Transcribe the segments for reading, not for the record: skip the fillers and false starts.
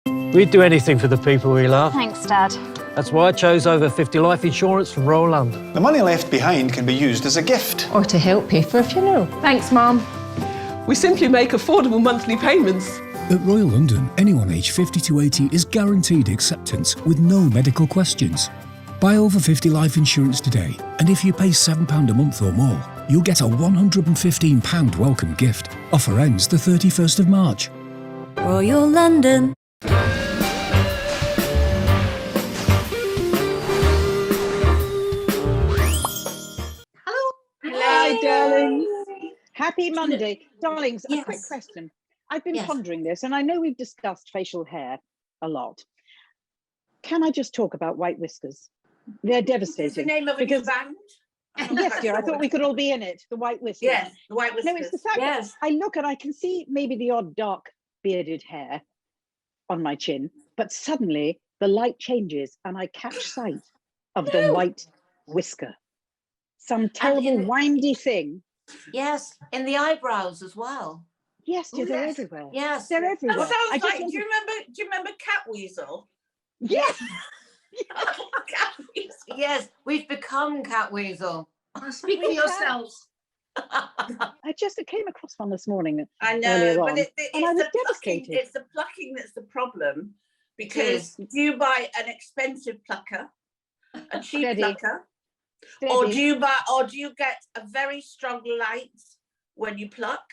We'd do anything for the people we love. Thanks, Dad. That's why I chose over 50 life insurance from Royal London. The money left behind can be used as a gift. Or to help pay for a funeral. Thanks, Mum. We simply make affordable monthly payments. At Royal London, anyone aged 50 to 80 is guaranteed acceptance with no medical questions. Buy over 50 life insurance today, and if you pay £7 a month or more, you'll get a £115 welcome gift. Offer ends the 31st of March. Royal London. Hi, darlings. Happy Monday. Darlings, Yes. a quick question. I've been Yes. pondering this, and I know we've discussed facial hair a lot. Can I just talk about white whiskers? They're Is the devastating. name of a new Because- band? Yes, dear, I thought we could all be in it. The white whiskers. Yes, the white whiskers. No, it's the fact that I look and I can see maybe the odd dark bearded hair on my chin, but suddenly the light changes and I catch sight of the white whisker. Some terrible windy thing. Yes, in the eyebrows as well. Yes, dear, they're yes. everywhere. Yes, They're everywhere. That sounds I just like, want do you remember Catweasel? Yes. Catweasel. Yes, we've become Catweasel. Speak for yourselves. I just came across one this morning. I know, earlier but on, and I was devastated. It's the plucking that's the problem, because do you buy an expensive plucker, a cheap Steady. plucker, Steady. or do you get a very strong light when you pluck?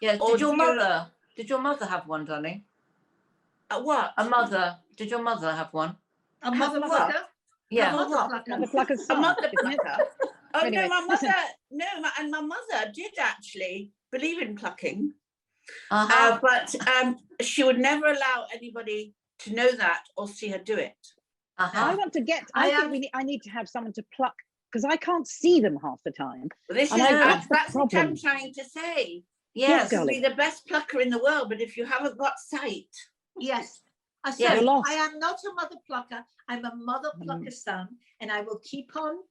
Yes. Or Did your do you- mother have one, darling? What? A mother. Did your mother have one? A mother plucker? Yeah. A mother plucker. Mother plucker's A son, mother isn't it? plucker. Oh Anyway, no, my listen. mother. And my mother did actually believe in plucking, Uh-huh. but she would never allow anybody to know that or see her do it. I want to get. I think I need to have someone to pluck because I can't see them half the time. Well, this is And that's the what I'm problem. trying to say. Yes, you can be darling. the best plucker in the world, but if you haven't got sight, Yes. I Yeah, said, you're lost. I am not a mother plucker. I'm a mother plucker son, and I will keep on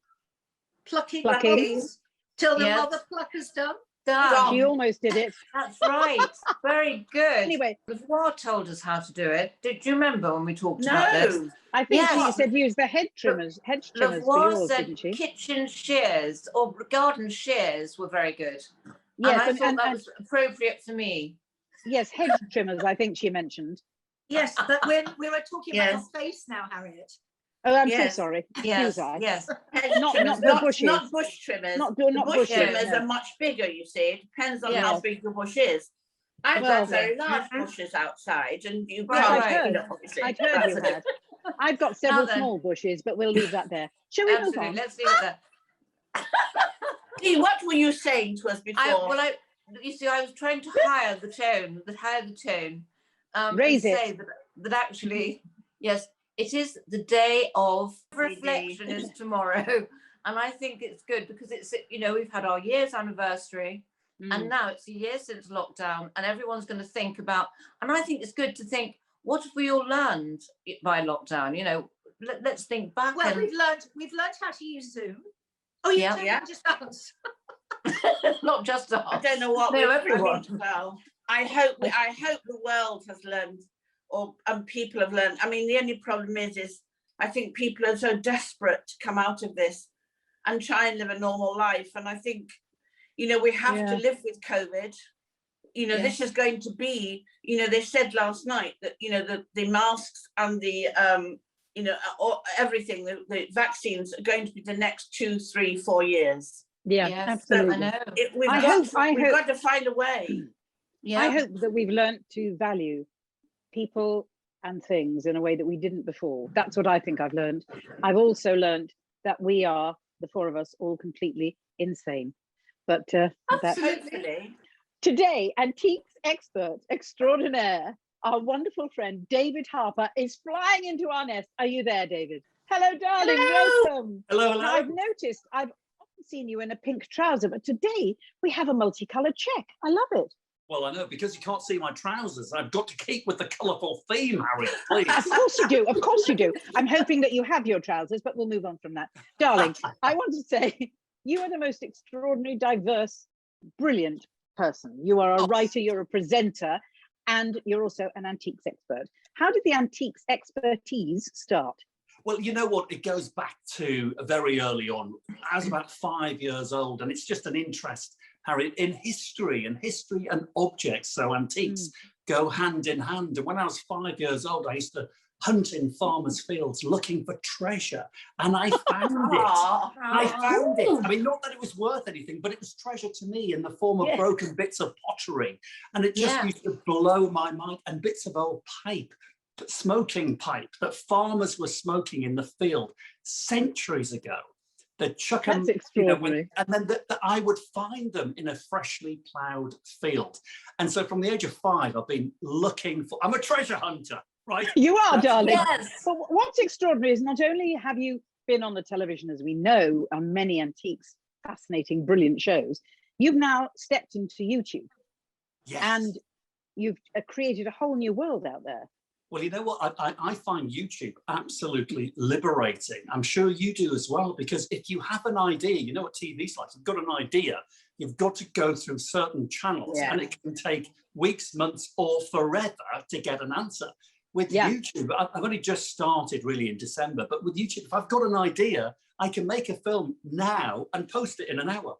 plucking things till the Yes. mother plucker's done. Done. She almost did it. That's right. Very good. Anyway, Lavoir told us how to do it. Do you remember when we talked about this? no. I think Yes. she said use the hedge trimmers for Lavoir yours, said didn't she? kitchen shears or garden shears were very good. Yes, and I thought that was appropriate for me. yes, hedge trimmers. I think she mentioned. Yes, but we were talking about Yes. your face now, Harriet. Oh, I'm Yes. so sorry. Yes, Excuse I. yes. Hedge Not trimmers, the bushes. not bush trimmers. Not The not bush bushes. trimmers no. are much bigger, you see. It depends on Yes. how big the bush is. I've Well, got very large Mhm. bushes outside, and you Right, can't, right. you know, obviously. I'd heard That's you it. had. I've got several then. small bushes, but we'll leave that there. Shall we move Absolutely. on? Let's leave it there. Dee, what were you saying to us before? You see, I was trying to higher the tone, Raise and it. say that actually, yes, it is the day of reflection is tomorrow, and I think it's good because it's we've had our year's anniversary, and now it's a year since lockdown, and everyone's going to think about, and I think it's good to think, what have we all learned by lockdown? Let's think back. Well, and we've learned how to use Zoom. Oh, you Yeah. don't Yeah. just us. not just us. I don't know what. No, we- everyone. I mean, well, I hope the world has learned, and people have learned. I mean, the only problem is I think people are so desperate to come out of this and try and live a normal life. And I think, we have to live with COVID. This is going to be. They said last night that the masks and the everything, the vaccines are going to be the next 2, 3, 4 years. Yeah, Yes, absolutely. I know. We've I got hope- to find a way. Yeah. I hope that we've learnt to value people and things in a way that we didn't before. That's what I think I've learned. I've also learnt that we are, the four of us, all completely insane. But that's Hopefully. today, antiques expert extraordinaire, our wonderful friend David Harper is flying into our nest. Are you there, David? Hello, darling. Hello. Welcome. Hello, hello. Now, I've noticed, I've often seen you in a pink trouser, but today we have a multicolored check. I love it. Well, I know, because you can't see my trousers, I've got to keep with the colourful theme, Harriet, please. Of course you do. Of course you do. I'm hoping that you have your trousers, but we'll move on from that. Darling, I want to say you are the most extraordinary, diverse, brilliant person. You are a writer, you're a presenter, and you're also an antiques expert. How did the antiques expertise start? Well, you know what? It goes back to very early on. I was about 5 years old, and it's just an interest, Harry, in history and objects. So antiques go hand in hand. And when I was 5 years old, I used to hunt in farmers' fields looking for treasure, and I found it. I found it. I mean, not that it was worth anything, but it was treasure to me in the form of broken bits of pottery, and it just used to blow my mind. And bits of old pipe, smoking pipe that farmers were smoking in the field centuries ago. They'd chuck them, That's extraordinary. and then I would find them in a freshly ploughed field. And so from the age of 5, I've been looking for, I'm a treasure hunter, right? You are, darling. Yes. But what's extraordinary is not only have you been on the television, as we know, on many antiques, fascinating, brilliant shows, you've now stepped into YouTube. Yes. And you've created a whole new world out there. Well, you know what? I find YouTube absolutely liberating. I'm sure you do as well, because if you have an idea, you know what TV's like, you've got an idea, you've got to go through certain channels, and it can take weeks, months, or forever to get an answer. With YouTube, I've only just started really in December, but with YouTube, if I've got an idea, I can make a film now and post it in an hour.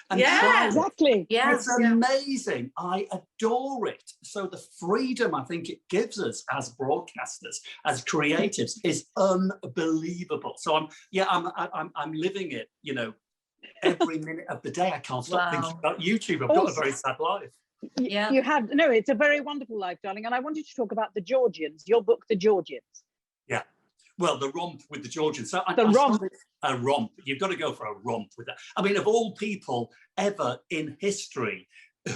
And exactly. It's amazing. I adore it. So the freedom I think it gives us as broadcasters, as creatives, is unbelievable. So I'm living it, you know, every minute of the day. I can't stop thinking about YouTube. I've got a very sad life. You have, no, it's a very wonderful life, darling. And I wanted to talk about the Georgians, your book, The Georgians. Yeah. Well, the romp with the Georgians. So romp. A romp. You've got to go for a romp with that. I mean, of all people ever in history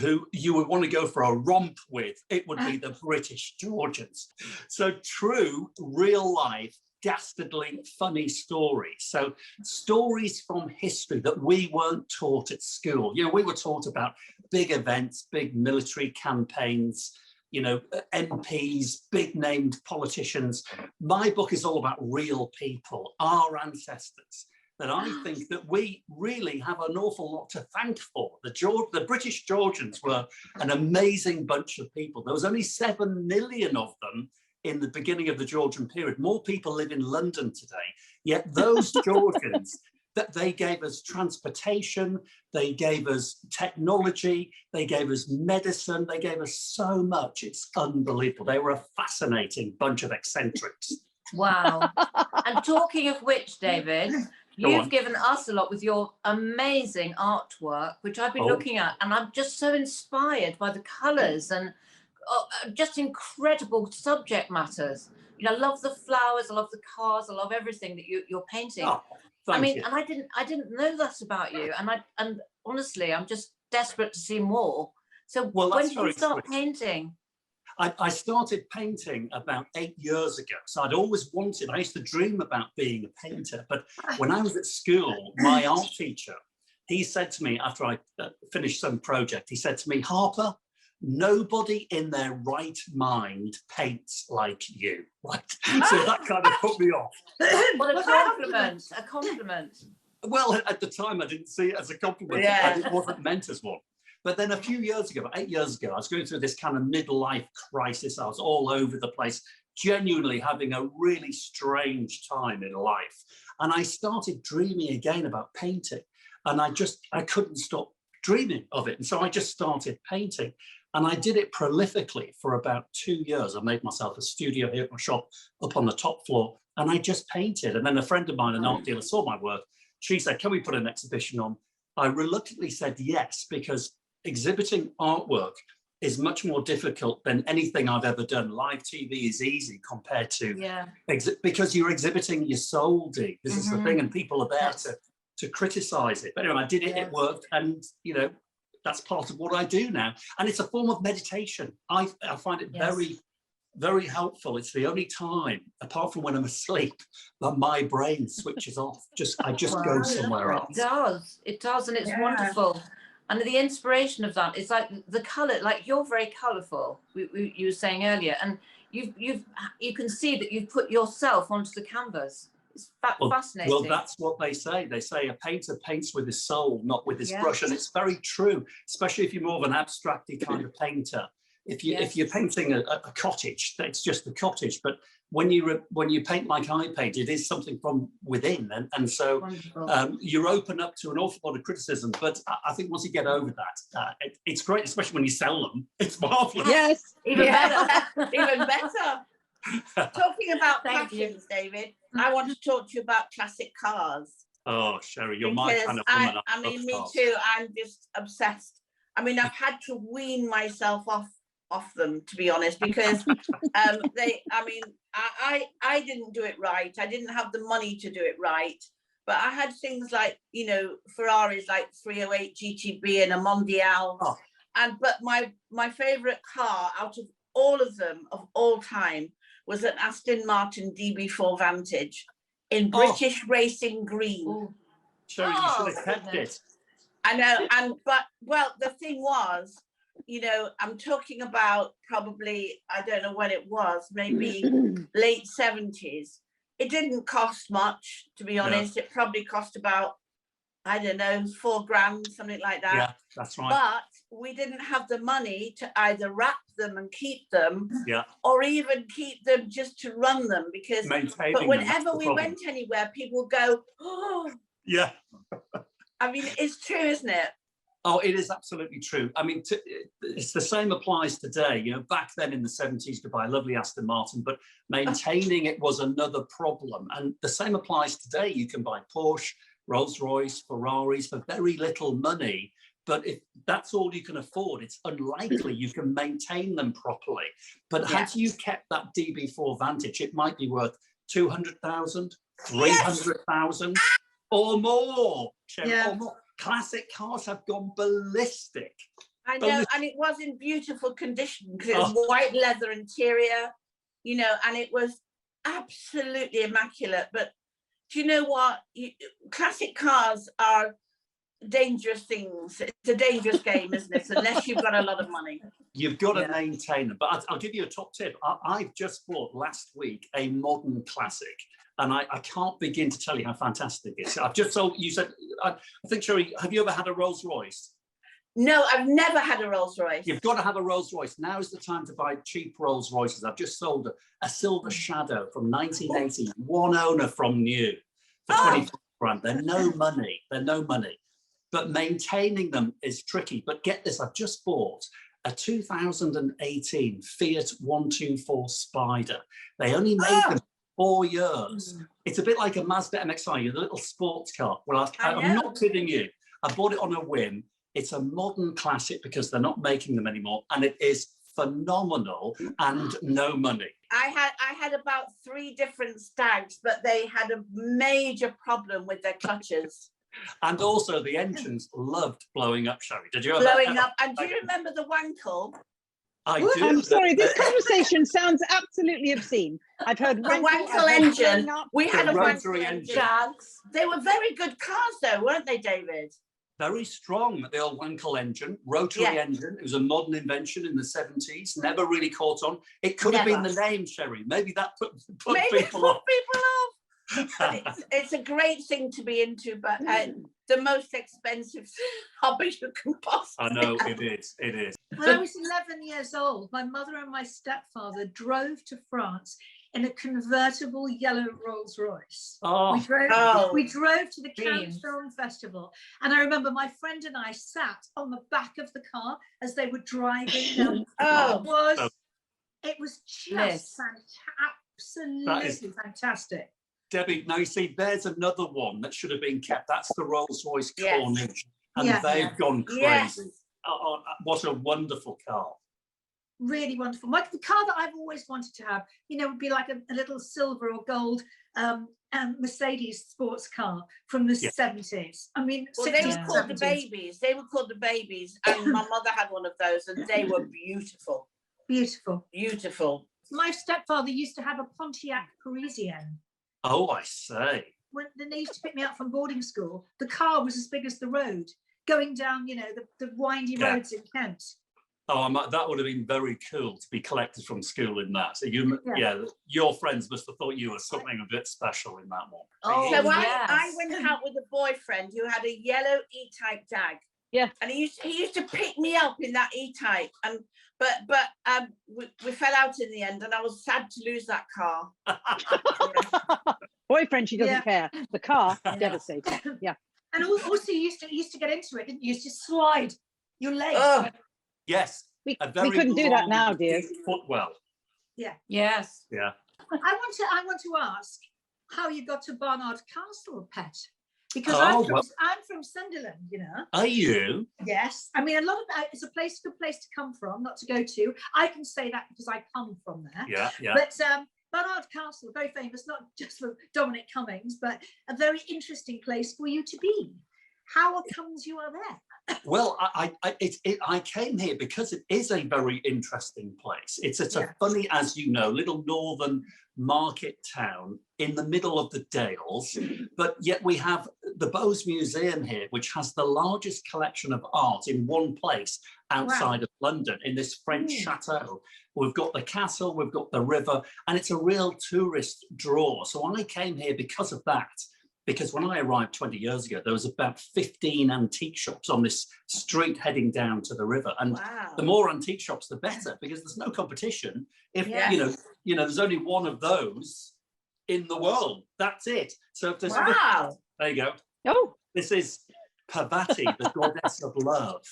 who you would want to go for a romp with, it would be the British Georgians. So true, real life, dastardly funny stories. So stories from history that we weren't taught at school. You know, we were taught about big events, big military campaigns, you know, MPs, big named politicians. My book is all about real people, our ancestors, that I think that we really have an awful lot to thank for. The British Georgians were an amazing bunch of people. There was only 7 million of them in the beginning of the Georgian period. More people live in London today, yet those Georgians, that they gave us transportation, they gave us technology, they gave us medicine, they gave us so much. It's unbelievable. They were a fascinating bunch of eccentrics. Wow. And talking of which, David, you've given us a lot with your amazing artwork, which I've been looking at, and I'm just so inspired by the colours and just incredible subject matters. You know, I love the flowers, I love the cars, I love everything that you're painting. I mean, and I didn't know that about you, and honestly, I'm just desperate to see more. So when did you start painting? I started painting about 8 years ago. So I'd always wanted, I used to dream about being a painter. But when I was at school, my art teacher, he said to me after I finished some project, he said to me, Harper, nobody in their right mind paints like you, right? So that kind of put me off. What a compliment, a compliment. Well, at the time, I didn't see it as a compliment, and it wasn't meant as one. But then a few years ago, about 8 years ago, I was going through this kind of midlife crisis. I was all over the place, genuinely having a really strange time in life. And I started dreaming again about painting. And I couldn't stop dreaming of it. And so I just started painting. And I did it prolifically for about 2 years. I made myself a studio here at my shop up on the top floor, and I just painted. And then a friend of mine, an art dealer, saw my work. She said, can we put an exhibition on? I reluctantly said yes, because exhibiting artwork is much more difficult than anything I've ever done. Live TV is easy compared to, because you're exhibiting your soul, Dee. This is the thing, and people are there to criticize it. But anyway, I did it, it worked, and you know, that's part of what I do now. And it's a form of meditation. I find it very, very helpful. It's the only time, apart from when I'm asleep, that my brain switches off. I just go somewhere else. It does, and it's wonderful. And the inspiration of that is like the color, like you're very colorful, you were saying earlier, and you can see that you've put yourself onto the canvas. It's fascinating. Well, that's what they say. They say a painter paints with his soul, not with his brush. And it's very true, especially if you're more of an abstracty kind of painter. if you're painting a cottage, it's just a cottage. But when you paint like I paint, it is something from within, and so you're open up to an awful lot of criticism. But I think once you get over that, it's great, especially when you sell them. It's marvelous. Yes, even better, even better. Talking about passions, David, I want to talk to you about classic cars. Oh, Sherry, you're my kind of woman. I mean, me too. I'm just obsessed. I mean, I've had to wean myself off them, to be honest, because I didn't do it right. I didn't have the money to do it right. But I had things like, you know, Ferraris like 308 GTB and a Mondial. Oh. But my favourite car out of all of them of all time was an Aston Martin DB4 Vantage in British Racing Green. Ooh. Sherry, you should have kept it. I know, well, the thing was, you know, I'm talking about probably, I don't know when it was, maybe late 70s. It didn't cost much, to be honest. It probably cost about, I don't know, £4,000, something like that. Yeah, that's right. But we didn't have the money to either wrap them and keep them, or even keep them just to run them, because but whenever we went anywhere, people would go, oh. Yeah. I mean, it's true, isn't it? Oh, it is absolutely true. I mean, it's the same applies today. You know, back then in the 70s, you could buy a lovely Aston Martin, but maintaining it was another problem. And the same applies today. You can buy Porsche, Rolls-Royce, Ferraris for very little money. But if that's all you can afford, it's unlikely you can maintain them properly. But had you kept that DB4 Vantage, it might be worth 200,000, 300,000 or more. Or more. Classic cars have gone ballistic. I know, and it was in beautiful condition because it was white leather interior, you know, and it was absolutely immaculate. But do you know what? Classic cars are dangerous things. It's a dangerous game, isn't it? Unless you've got a lot of money. You've got to maintain them. But I'll give you a top tip. I've just bought last week a modern classic. And I can't begin to tell you how fantastic it is. I've just sold, you said, I think, Sherry, have you ever had a Rolls Royce? No, I've never had a Rolls Royce. You've got to have a Rolls Royce. Now is the time to buy cheap Rolls Royces. I've just sold a Silver Shadow from 1980, one owner from new for 25 grand. They're no money. They're no money. But maintaining them is tricky. But get this, I've just bought a 2018 Fiat 124 Spider. They only made them 4 years. It's a bit like a Mazda MX-5, the little sports car. Well, I'm not kidding you. I bought it on a whim. It's a modern classic because they're not making them anymore, and it is phenomenal and no money. I had about 3 different Stags, but they had a major problem with their clutches. And also the engines loved blowing up, Sherry. Did you? Blowing up. And do you remember the Wankle? I do. I'm sorry, this conversation sounds absolutely obscene. I've heard the Wankle engine. We had a Wankle engine. They were very good cars, though, weren't they, David? Very strong, the old Wankle engine, rotary engine. It was a modern invention in the 70s. Never really caught on. It could have been the name, Sherry. Maybe that put people off. But it's a great thing to be into, but the most expensive hobby you can possibly. I know, it is. It is. When I was 11 years old, my mother and my stepfather drove to France in a convertible yellow Rolls Royce. We drove to the Cannes Film Festival, and I remember my friend and I sat on the back of the car as they were driving. It was just absolutely fantastic. Debbie, now you see, there's another one that should have been kept. That's the Rolls-Royce Corniche, and they've gone crazy. Oh, what a wonderful car. Really wonderful. The car that I've always wanted to have, you know, would be like a little silver or gold Mercedes sports car from the 70s. I mean, well, they were called the babies. They were called the babies, and my mother had one of those, and they were beautiful. Beautiful. Beautiful. My stepfather used to have a Pontiac Parisienne. Oh, I say. When they used to pick me up from boarding school, the car was as big as the road, going down, you know, the windy roads in Kent. Oh, that would have been very cool to be collected from school in that. So your friends must have thought you were something a bit special in that one. I went out with a boyfriend who had a yellow E-Type Jag. Yeah. And he used to pick me up in that E-Type, and but we fell out in the end, and I was sad to lose that car. Boyfriend, she doesn't care. The car, devastating. Yeah. And also, you used to get into it, didn't you? You used to slide your legs. Oh. Yes. We a very couldn't do that long, now, dears. deep footwell. Yeah. Yes. Yeah. I want to ask how you got to Barnard Castle, Pet, because Oh, I'm from Sunderland, you know. Are you? Yes, I mean a lot of it's a good place to come from, not to go to. I can say that because I come from there. Yeah, yeah. But Barnard Castle, very famous, not just for Dominic Cummings, but a very interesting place for you to be. How comes you are there? Well, I came here because it is a very interesting place. It's a funny, as you know, little northern market town in the middle of the Dales, but yet we have the Bowes Museum here, which has the largest collection of art in one place outside of London, in this French chateau. We've got the castle, we've got the river, and it's a real tourist draw. So I came here because of that. Because when I arrived 20 years ago, there was about 15 antique shops on this street heading down to the river. And the more antique shops, the better, because there's no competition. If you know, there's only one of those in the world. That's it. So if there's there you go. Oh, this is Parvati, the goddess of love.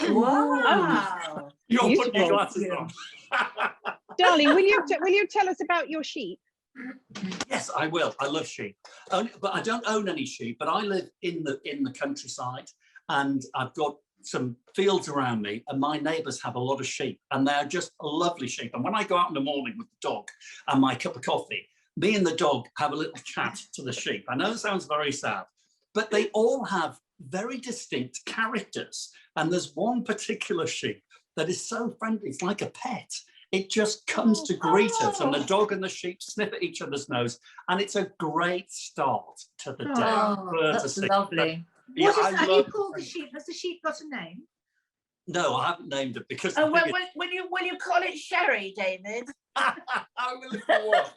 Wow. You're Beautiful. putting your glasses on. Darling, will you tell us about your sheep? Yes, I will. I love sheep, but I don't own any sheep. But I live in the countryside, and I've got some fields around me, and my neighbours have a lot of sheep, and they're just lovely sheep. And when I go out in the morning with the dog and my cup of coffee, me and the dog have a little chat to the sheep. I know it sounds very sad, but they all have very distinct characters. And there's one particular sheep that is so friendly; it's like a pet. It just comes to greet us, and the dog and the sheep sniff at each other's nose, and it's a great start to the day. That's lovely. What have you called the sheep? Has the sheep got a name? No, I haven't named it because. Oh, will you call it Sherry, David? I will if you want.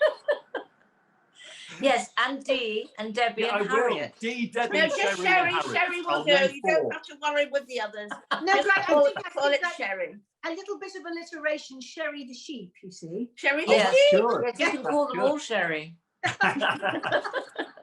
Yes, and Dee and Debbie and Harriet. Dee, Debbie, No, just Sherry. Sherry will do. You don't have to worry with the others. No, just but call I it think Sherry. A little bit of alliteration, Sherry the sheep, you see. Sherry the Yes, sheep. Sure. Yes, you can call them all Sherry. The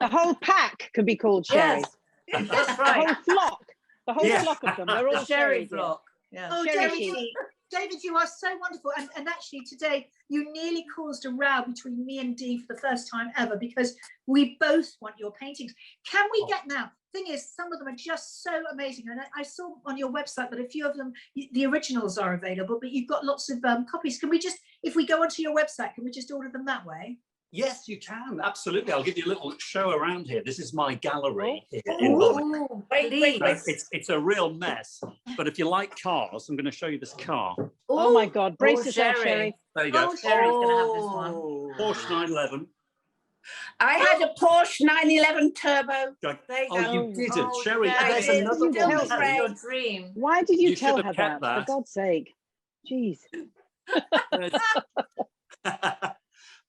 whole pack could be called Sherry. Yes, that's right. The whole flock. The whole flock of them. They're all The Sherry Sherry flock. Yeah. Oh, Sherry David, you are so wonderful. And actually today you nearly caused a row between me and Dee for the first time ever, because we both want your paintings. Can we get now? Thing is, some of them are just so amazing. And I saw on your website that a few of them, the originals are available, but you've got lots of copies. Can we just, if we go onto your website, can we just order them that way? Yes, you can. Absolutely. I'll give you a little show around here. This is my gallery here in London. It's a real mess. But if you like cars, I'm going to show you this car. Oh my God. Brace yourself, Sherry. There you go. Oh, Sherry's going to have this one. Porsche 911. I had a Porsche 911 Turbo. There you go. You didn't, Sherry. There's did. another You one. did. That's your dream. Why did you tell should her have kept that? For God's sake. Jeez.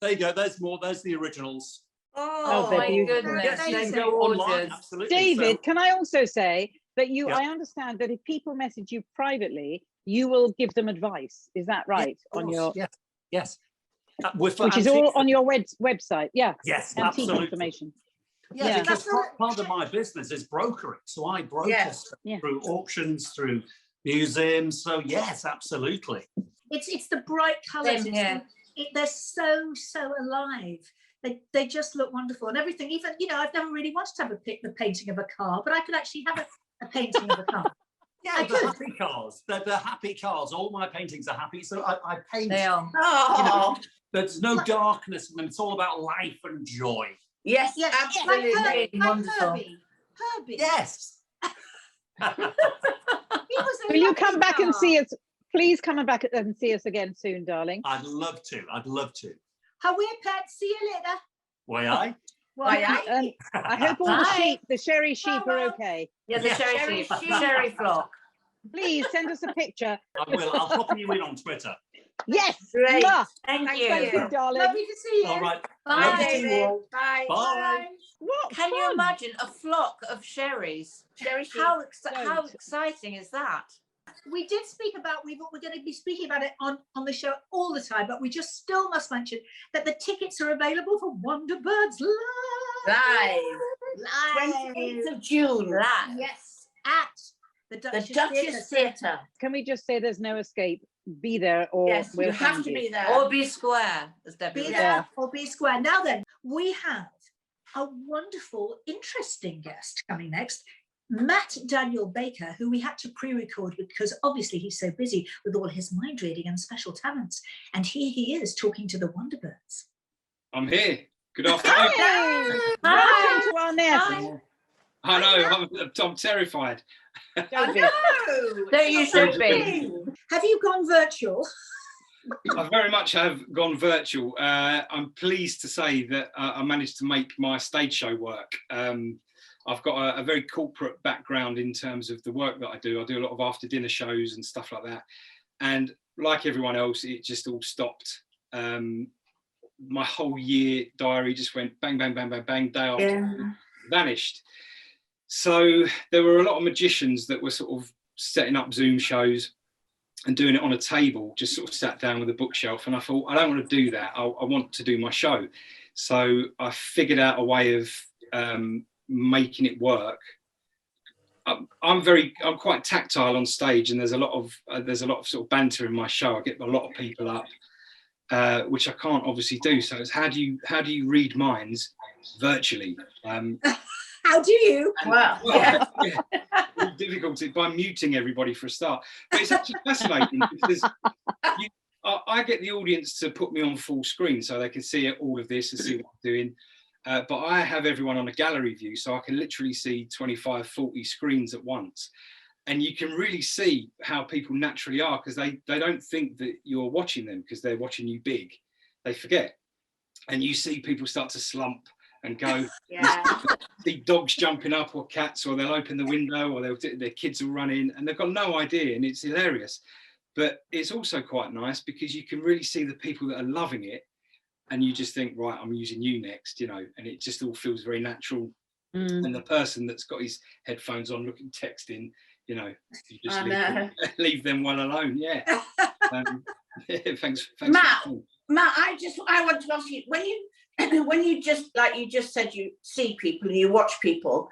There you go. There's more. There's the originals. Oh, they're my beautiful. goodness. Yes, you They're can so go online. gorgeous. Absolutely. David, can I also say that Yeah. I understand that if people message you privately, you will give them advice. Is that right? Yes, On your yes. which is all on your website. Yeah. Yes, Antique absolutely. information. Yeah, Yeah. because part of my business is brokering. So I broker stuff through auctions, through museums. So yes, absolutely. It's the bright colours. Same here. They're so alive. They just look wonderful and everything. Even, you know, I've never really wanted to have a painting of a car, but I could actually have a painting of a car. Yeah, they're happy cars. They're happy cars. All my paintings are happy. So I paint. They are. You know, there's no darkness in them. It's all about life and joy. Yes, Yes, absolutely. like Wonderful. Herbie. Yes. Will you come back and see us? Please come back and see us again soon, darling. I'd love to. I'd love to. How we're pet. See you later. Why I? I hope all the Sherry sheep are okay. Yeah, the Sherry sheep. Sherry flock. Please send us a picture. I will. I'll copy you in on Twitter. Yes. Great. Mwah. Thank Thank you. you, darling. Lovely to see you. All right. Bye, Love to see you David. all. Bye. Bye. What Can you fun. imagine a flock of sherries? Sherry sheep. How Don't. exciting is that? We did speak about, we're going to be speaking about it on the show all the time, but we just still must mention that the tickets are available for WonderBirds Live. 28th of June. Live. Yes, at the Duchess Theatre. Can we just say there's no escape? Be there or Yes, we'll you have find to you. be there. Or be square, as Debbie Be would there say. or be square. Now then, we have a wonderful, interesting guest coming next. Matt Daniel-Baker, who we had to pre-record because obviously he's so busy with all his mind reading and special talents. And here he is talking to the WonderBirds. I'm here. Good afternoon. Hey, welcome to our nest. I know, I'm terrified. Don't be. No, you should be. Have you gone virtual? I very much have gone virtual. I'm pleased to say that I managed to make my stage show work. I've got a very corporate background in terms of the work that I do. I do a lot of after dinner shows and stuff like that. And like everyone else, it just all stopped. My whole year diary just went bang, bang, bang, bang, bang, day after, vanished. So there were a lot of magicians that were sort of setting up Zoom shows and doing it on a table, just sort of sat down with a bookshelf. And I thought, I don't want to do that. I want to do my show. So I figured out a way of making it work. I'm quite tactile on stage, and there's a lot of sort of banter in my show. I get a lot of people up, which I can't obviously do. So it's how do you read minds virtually? How do you? Wow. Yeah. Difficult by muting everybody for a start. But it's actually fascinating because I get the audience to put me on full screen so they can see all of this and see what I'm doing. But I have everyone on a gallery view, so I can literally see 25, 40 screens at once. And you can really see how people naturally are, because they don't think that you're watching them because they're watching you big. They forget. And you see people start to slump and go, see dogs jumping up or cats, or they'll open the window, or their kids will run in, and they've got no idea, and it's hilarious. But it's also quite nice because you can really see the people that are loving it, and you just think, right, I'm using you next, you know, and it just all feels very natural. And the person that's got his headphones on looking, texting, you know, you just leave them well alone. Yeah. Thanks. Matt, I want to ask you, when you just, like you just said, you see people and you watch people,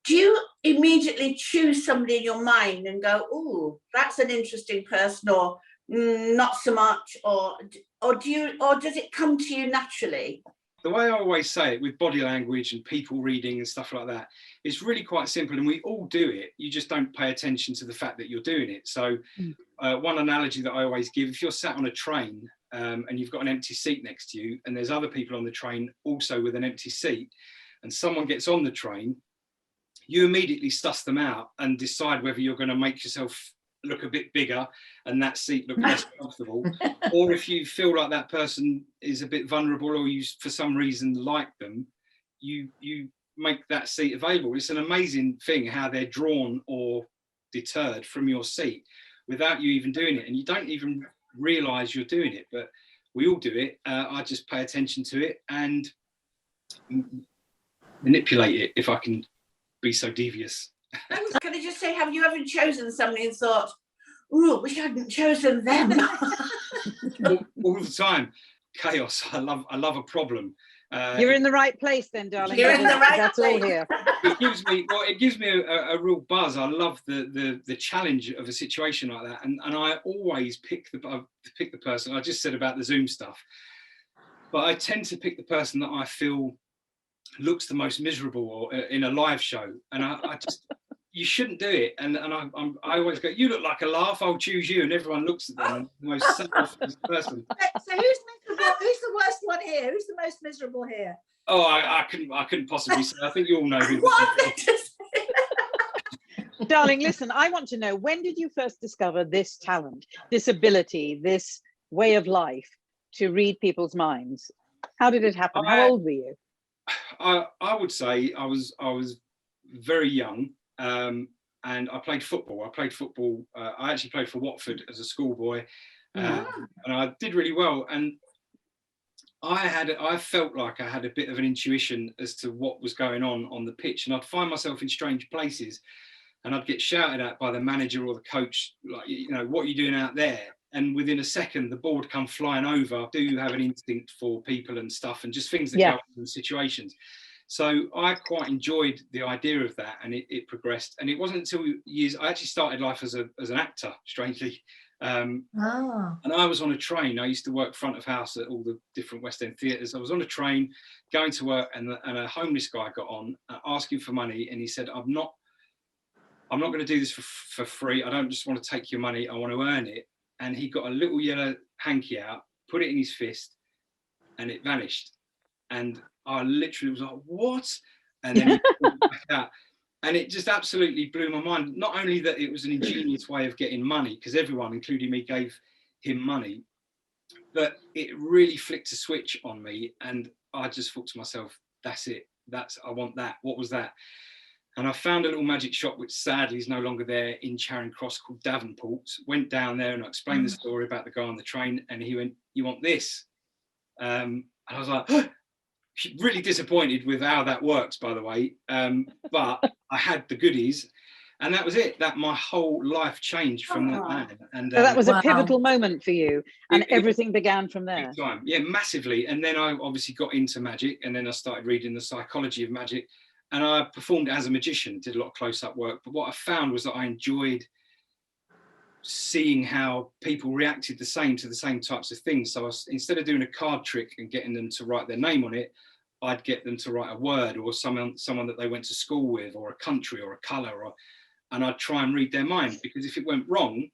do you immediately choose somebody in your mind and go, oh, that's an interesting person, or not so much, or does it come to you naturally? The way I always say it, with body language and people reading and stuff like that, it's really quite simple, and we all do it. You just don't pay attention to the fact that you're doing it. So one analogy that I always give, if you're sat on a train and you've got an empty seat next to you, and there's other people on the train also with an empty seat, and someone gets on the train, you immediately suss them out and decide whether you're going to make yourself look a bit bigger and that seat look less comfortable, or if you feel like that person is a bit vulnerable, or you for some reason like them, you make that seat available. It's an amazing thing how they're drawn or deterred from your seat without you even doing it, and you don't even realize you're doing it, but we all do it. I just pay attention to it and manipulate it, if I can be so devious. Can I just say, have you ever chosen somebody and thought, ooh, we hadn't chosen them? all the time. Chaos. I love a problem. You're in the right place then, darling. You're in the right That's place. all here. It gives me a real buzz. I love the challenge of a situation like that, and I always pick the person. I just said about the Zoom stuff, but I tend to pick the person that I feel looks the most miserable, or in a live show, and I just you shouldn't do it. And I always go, you look like a laugh, I'll choose you, and everyone looks at them and the most selfless person. So who's miserable? Who's the worst one here? Who's the most miserable here? Oh, I couldn't possibly say. I think you all know who. Darling, listen, I want to know, when did you first discover this talent, this ability, this way of life to read people's minds? How did it happen? How old were you? I would say I was very young, and I played football. I actually played for Watford as a schoolboy, and I did really well. And I felt like I had a bit of an intuition as to what was going on the pitch, and I'd find myself in strange places, and I'd get shouted at by the manager or the coach, like, you know, what are you doing out there? And within a second, the ball would come flying over. I do have an instinct for people and stuff, and just things that go on in situations. So I quite enjoyed the idea of that, and it progressed. And it wasn't until years, I actually started life as an actor, strangely. And I was on a train. I used to work front of house at all the different West End theatres. I was on a train going to work, and a homeless guy got on asking for money, and he said, I'm not going to do this for free. I don't just want to take your money, I want to earn it. And he got a little yellow hanky out, put it in his fist, and it vanished. And I literally was like, what? And then he put it back out. And it just absolutely blew my mind. Not only that it was an ingenious way of getting money, because everyone, including me, gave him money, but it really flicked a switch on me. And I just thought to myself, that's it. I want that. What was that? And I found a little magic shop, which sadly is no longer there, in Charing Cross, called Davenport's. Went down there and I explained the story about the guy on the train, and he went, you want this? And I was like, really disappointed with how that works, by the way. But I had the goodies, and that was it. That my whole life changed from that man. And so that was a pivotal moment for you, and everything began from there. Big time. Yeah, massively. And then I obviously got into magic, and then I started reading the psychology of magic, and I performed as a magician, did a lot of close-up work. But what I found was that I enjoyed seeing how people reacted the same to the same types of things. So instead of doing a card trick and getting them to write their name on it, I'd get them to write a word, or someone that they went to school with, or a country, or a colour, and I'd try and read their mind, because if it went wrong,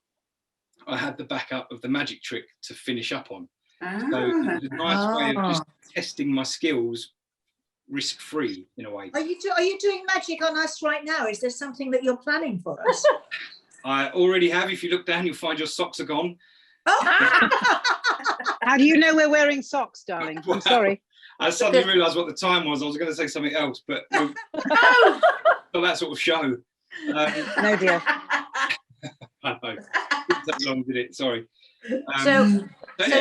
I had the backup of the magic trick to finish up on. So it was a nice way of just testing my skills, risk-free in a way. Are you doing magic on us right now? Is there something that you're planning for us? I already have. If you look down, you'll find your socks are gone. How do you know we're wearing socks, darling? I'm sorry. I suddenly realised what the time was. I was going to say something else, but for that sort of show. No, dear. I know. Didn't take long, did it? Sorry. So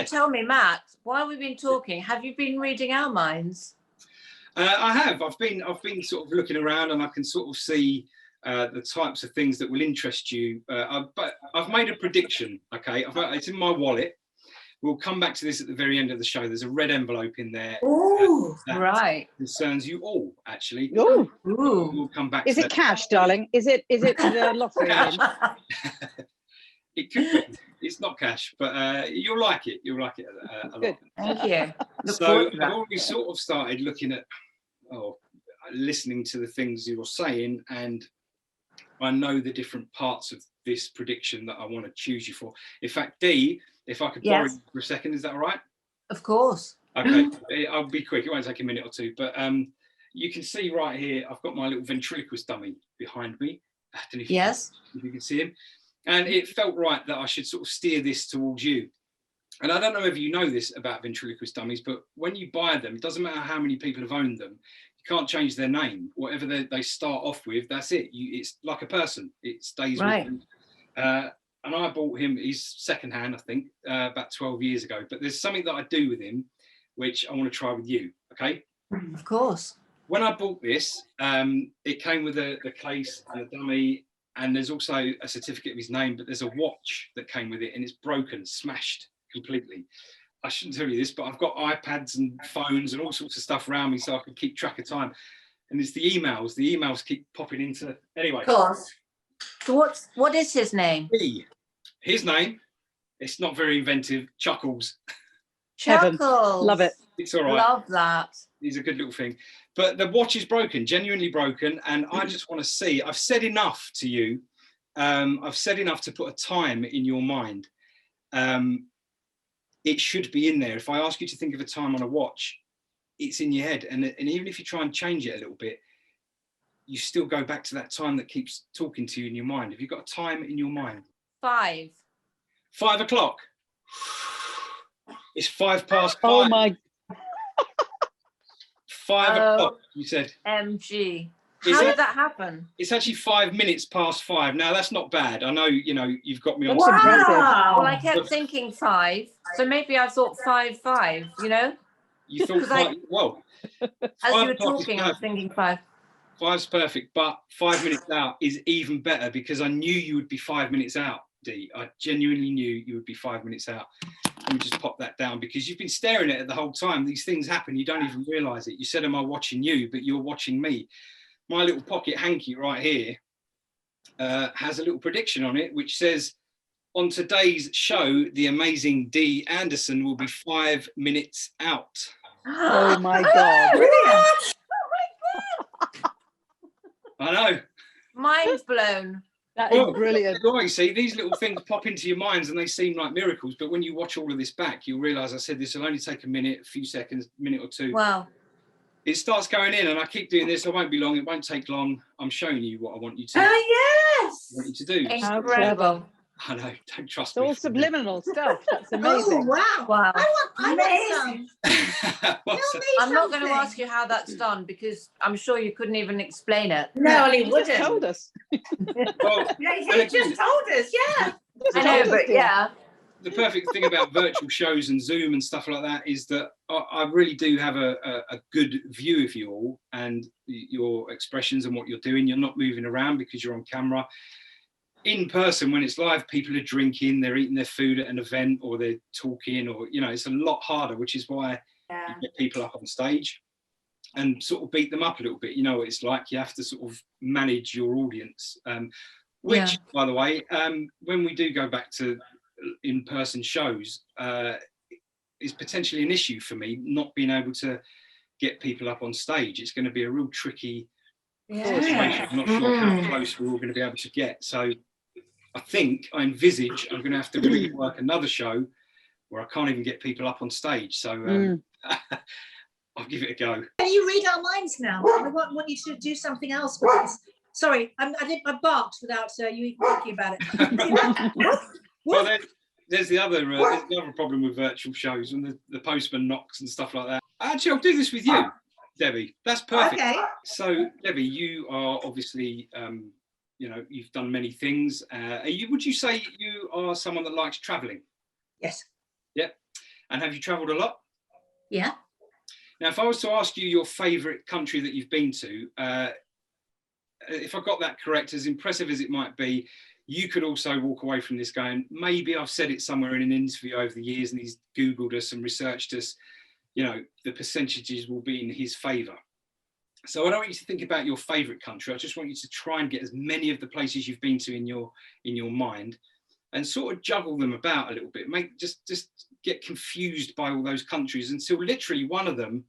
tell me, Matt, while we've been talking, have you been reading our minds? I have. I've been sort of looking around, and I can sort of see the types of things that will interest you. But I've made a prediction. Okay, it's in my wallet. We'll come back to this at the very end of the show. There's a red envelope in there. Oh, that right. Concerns you all, actually. Oh, we'll come back. Is it cash, darling? Is it the lottery? It could be. It's not cash, but you'll like it. You'll like it a lot. Thank you. So I've already sort of started looking at, listening to the things you're saying, and I know the different parts of this prediction that I want to choose you for. In fact, Dee, if I could borrow you for a second, is that all right? Of course. Okay, I'll be quick. It won't take a minute or two, but you can see right here, I've got my little ventriloquist dummy behind me. I don't know if you can see him. And it felt right that I should sort of steer this towards you. And I don't know if you know this about ventriloquist dummies, but when you buy them, it doesn't matter how many people have owned them. You can't change their name. Whatever they start off with, that's it. It's like a person. It stays with them. And I bought him, he's secondhand, I think, about 12 years ago. But there's something that I do with him, which I want to try with you, okay? Of course. When I bought this, it came with the case and the dummy, and there's also a certificate of his name, but there's a watch that came with it, and it's broken, smashed completely. I shouldn't tell you this, but I've got iPads and phones and all sorts of stuff around me so I can keep track of time. And it's the emails. The emails keep popping into... Anyway. Of course. So what is his name? His name, it's not very inventive, Chuckles. Chuckles. Love it. It's all right. Love that. He's a good little thing. But the watch is broken, genuinely broken. And I just want to see, I've said enough to you. I've said enough to put a time in your mind. It should be in there. If I ask you to think of a time on a watch, it's in your head. And even if you try and change it a little bit, you still go back to that time that keeps talking to you in your mind. Have you got a time in your mind? 5. 5 o'clock. It's 5 past 5. Oh my. 5 o'clock, you said. MG. How did that happen? It's actually 5 minutes past 5. Now that's not bad. I know, you've got me on. Well, I kept thinking 5, so maybe I thought 5. You thought 5. Well, as you were talking, I was thinking 5. 5's perfect, but 5 minutes out is even better because I knew you would be 5 minutes out, Dee. I genuinely knew you would be 5 minutes out. Let me just pop that down because you've been staring at it the whole time. These things happen. You don't even realise it. You said, am I watching you? But you're watching me. My little pocket hanky right here has a little prediction on it, which says, on today's show, the amazing Dee Anderson will be 5 minutes out. Oh my God. Brilliant. I know. Mind's blown. That is brilliant. Right, see, these little things pop into your minds and they seem like miracles, but when you watch all of this back, you'll realise I said this will only take a minute, a few seconds, a minute or two. Wow. It starts going in and I keep doing this. I won't be long. It won't take long. I'm showing you what I want you to, yes! want you to do. Incredible. I know, don't trust It's me. all subliminal stuff. That's amazing. Oh, wow. I want some. What's I'm not going to ask you how that's done because I'm sure you couldn't even explain it. No, he He wouldn't. just told us. well, He just told us, yeah. I know, but yeah. the perfect thing about virtual shows and Zoom and stuff like that is that I really do have a good view of you all and your expressions and what you're doing. You're not moving around because you're on camera. In person, when it's live, people are drinking, they're eating their food at an event or they're talking or, it's a lot harder, which is why you get people up on stage and sort of beat them up a little bit. You know what it's like. You have to sort of manage your audience, which, by the way, when we do go back to in-person shows, is potentially an issue for me, not being able to get people up on stage. It's going to be a real tricky situation. I'm not sure how close we're all going to be able to get. So I envisage I'm going to have to really work another show where I can't even get people up on stage. So I'll give it a go. Can you read our minds now? I want you to do something else with us. Sorry, I barked without you even thinking about it. Well, there's the other problem with virtual shows when the postman knocks and stuff like that. Actually, I'll do this with you, Debbie. That's perfect. Okay. So, Debbie, you are obviously, you've done many things. Would you say you are someone that likes travelling? Yes. Yep. And have you travelled a lot? Yeah. Now, if I was to ask you your favourite country that you've been to, if I got that correct, as impressive as it might be, you could also walk away from this going, maybe I've said it somewhere in an interview over the years and he's Googled us and researched us, the percentages will be in his favour. So I don't want you to think about your favourite country. I just want you to try and get as many of the places you've been to in your mind and sort of juggle them about a little bit. Just get confused by all those countries until literally one of them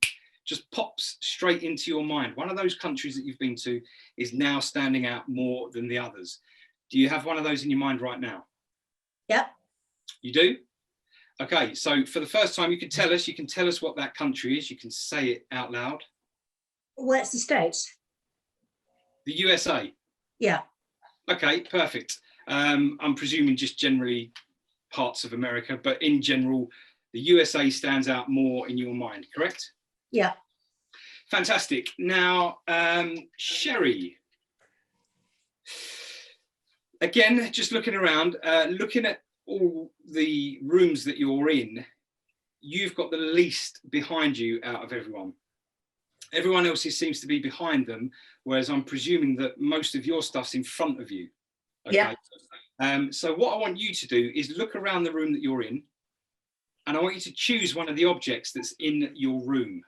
just pops straight into your mind. One of those countries that you've been to is now standing out more than the others. Do you have one of those in your mind right now? Yep. You do? Okay, so for the first time, you can tell us what that country is. You can say it out loud. Well, it's the States. The USA? Yeah. Okay, perfect. I'm presuming just generally parts of America, but in general, the USA stands out more in your mind, correct? Yeah. Fantastic. Now, Sherry, again, just looking around, looking at all the rooms that you're in, you've got the least behind you out of everyone. Everyone else seems to be behind them, whereas I'm presuming that most of your stuff's in front of you. Okay? Yeah. So what I want you to do is look around the room that you're in, and I want you to choose one of the objects that's in your room.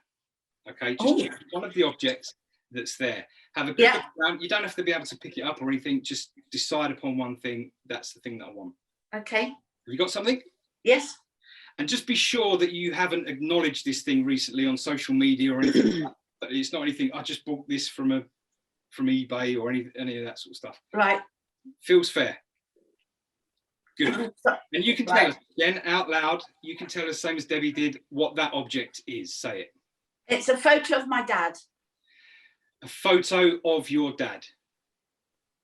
Okay, just choose one of the objects that's there. Have a good look around. You don't have to be able to pick it up or anything. Just decide upon one thing. That's the thing that I want. Okay. Have you got something? Yes. And just be sure that you haven't acknowledged this thing recently on social media or anything. It's not anything. I just bought this from eBay or any of that sort of stuff. Right. Feels fair. Good. And you can tell us again out loud. You can tell us, same as Debbie did, what that object is. Say it. It's a photo of my dad. A photo of your dad.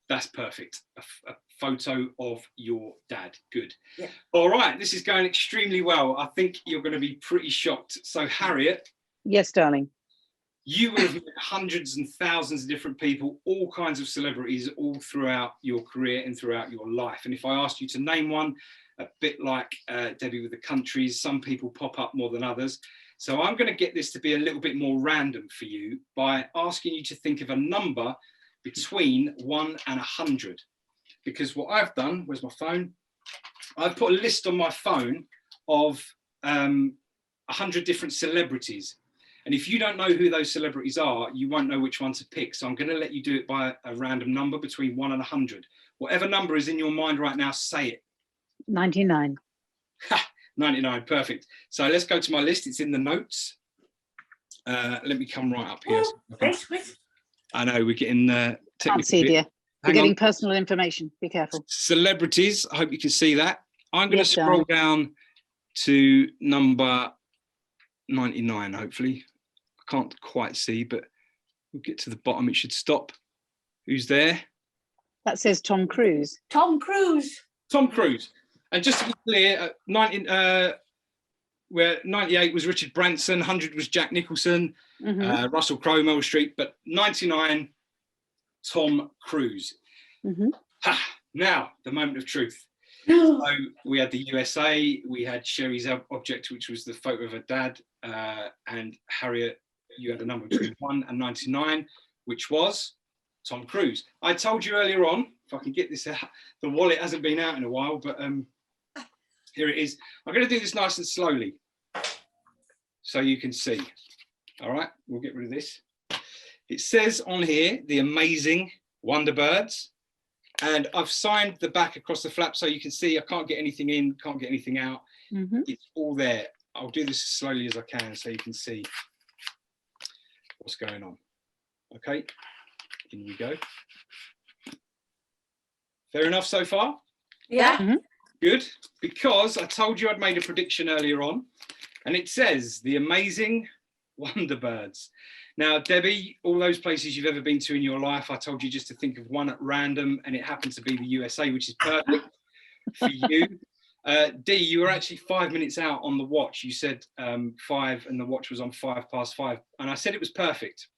That's perfect. A photo of your dad. Good. Yeah. All right. This is going extremely well. I think you're going to be pretty shocked. So, Harriet. Yes, darling. You will have met hundreds and thousands of different people, all kinds of celebrities, all throughout your career and throughout your life. And if I asked you to name one, a bit like Debbie with the countries, some people pop up more than others. So I'm going to get this to be a little bit more random for you by asking you to think of a number between 1 and 100. Because what I've done, where's my phone? I've put a list on my phone of 100 different celebrities. And if you don't know who those celebrities are, you won't know which one to pick. So I'm going to let you do it by a random number between 1 and 100. Whatever number is in your mind right now, say it. 99. 99, perfect. So let's go to my list. It's in the notes. Let me come right up here. I know we're getting Can't see, dear. We're getting personal information. Be careful. Celebrities. I hope you can see that. I'm going to scroll down to number 99, hopefully. I can't quite see, but we'll get to the bottom. It should stop. Who's there? That says Tom Cruise. Tom Cruise. Tom Cruise. And just to be clear, 98 was Richard Branson, 100 was Jack Nicholson, Russell Crowe, Meryl Streep, but 99, Tom Cruise. Now, the moment of truth. So we had the USA, we had Sherry's object, which was the photo of her dad, and Harriet, you had a number between 1 and 99, which was Tom Cruise. I told you earlier on, if I can get this out, the wallet hasn't been out in a while, but here it is. I'm going to do this nice and slowly so you can see. All right, we'll get rid of this. It says on here, the amazing WonderBirds. And I've signed the back across the flap so you can see I can't get anything in, can't get anything out. It's all there. I'll do this as slowly as I can so you can see what's going on. Okay, in we go. Fair enough so far? Yeah. Good, because I told you I'd made a prediction earlier on, and it says the amazing WonderBirds. Now, Debbie, all those places you've ever been to in your life, I told you just to think of one at random, and it happened to be the USA, which is perfect for you. Dee, you were actually 5 minutes out on the watch. You said 5, and the watch was on 5:05, and I said it was perfect.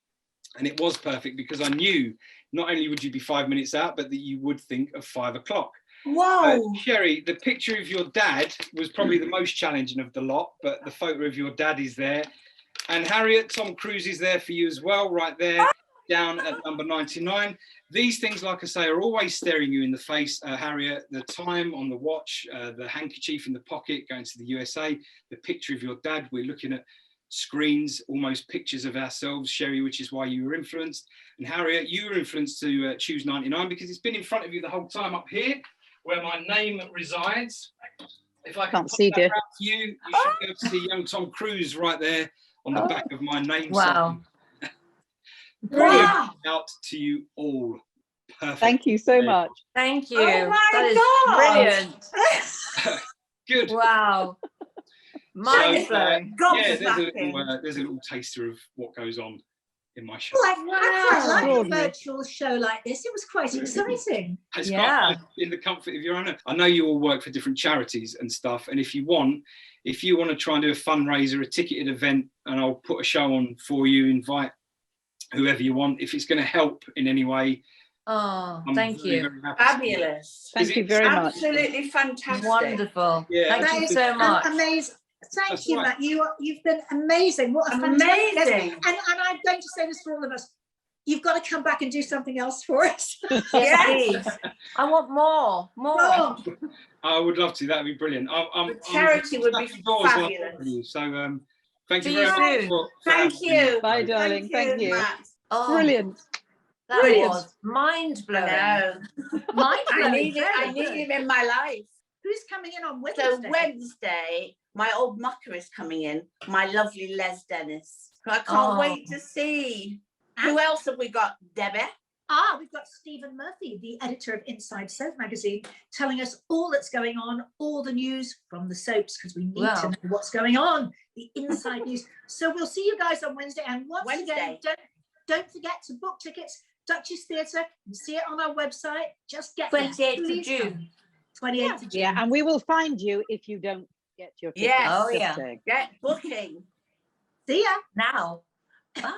And it was perfect because I knew not only would you be 5 minutes out, but that you would think of 5 o'clock. Wow. Sherry, the picture of your dad was probably the most challenging of the lot, but the photo of your dad is there. And Harriet, Tom Cruise is there for you as well, right there, down at number 99. These things, like I say, are always staring you in the face, Harriet. The time on the watch, the handkerchief in the pocket, going to the USA, the picture of your dad. We're looking at screens, almost pictures of ourselves, Sherry, which is why you were influenced. And Harriet, you were influenced to choose 99 because it's been in front of you the whole time up here, where my name resides. If I can see, dear. You should be able to see young Tom Cruise right there on the back of my name. Wow. Brilliant. Out to you all. Perfect. Thank you so much. Thank you. Oh my That is God. brilliant. Good. Wow. Mind blowing. Yeah, there's a little taster of what goes on in my show. I quite like a virtual show like this. It was quite exciting. It's quite in the comfort of your own. I know you all work for different charities and stuff, and if you want to try and do a fundraiser, a ticketed event, and I'll put a show on for you, invite whoever you want, if it's going to help in any way. Oh, thank you. Fabulous. Thank you very much. Absolutely fantastic. Wonderful. Yeah. Thank you so much. Amazing. Thank That's you, right. Matt. You've been amazing. What a fantastic Amazing. And I'm going to say this for all of us. You've got to come back and do something else for us. Yes, please. I want more. I would love to. That'd be brilliant. The charity would be fabulous. So thank you See very you much. soon. Thank you. Bye, darling. Thank you. Matt. Oh, Brilliant. that Brilliant. was mind blowing. No. I need him in my life. Who's coming in on Wednesday? So Wednesday, my old mucker is coming in, my lovely Les Dennis, who I can't wait to see. Who else have we got, Debbie? We've got Stephen Murphy, the editor of Inside Soap magazine, telling us all that's going on, all the news from the soaps, because we need to know what's going on, the inside news. So we'll see you guys on Wednesday. And once again, don't forget to book tickets, Duchess Theatre, and see it on our website. Just get 28th of June. 28th of June. Yeah, and we will find you if you don't get your tickets. Yes. Oh, yeah. Get booking. See ya. Now. Bye.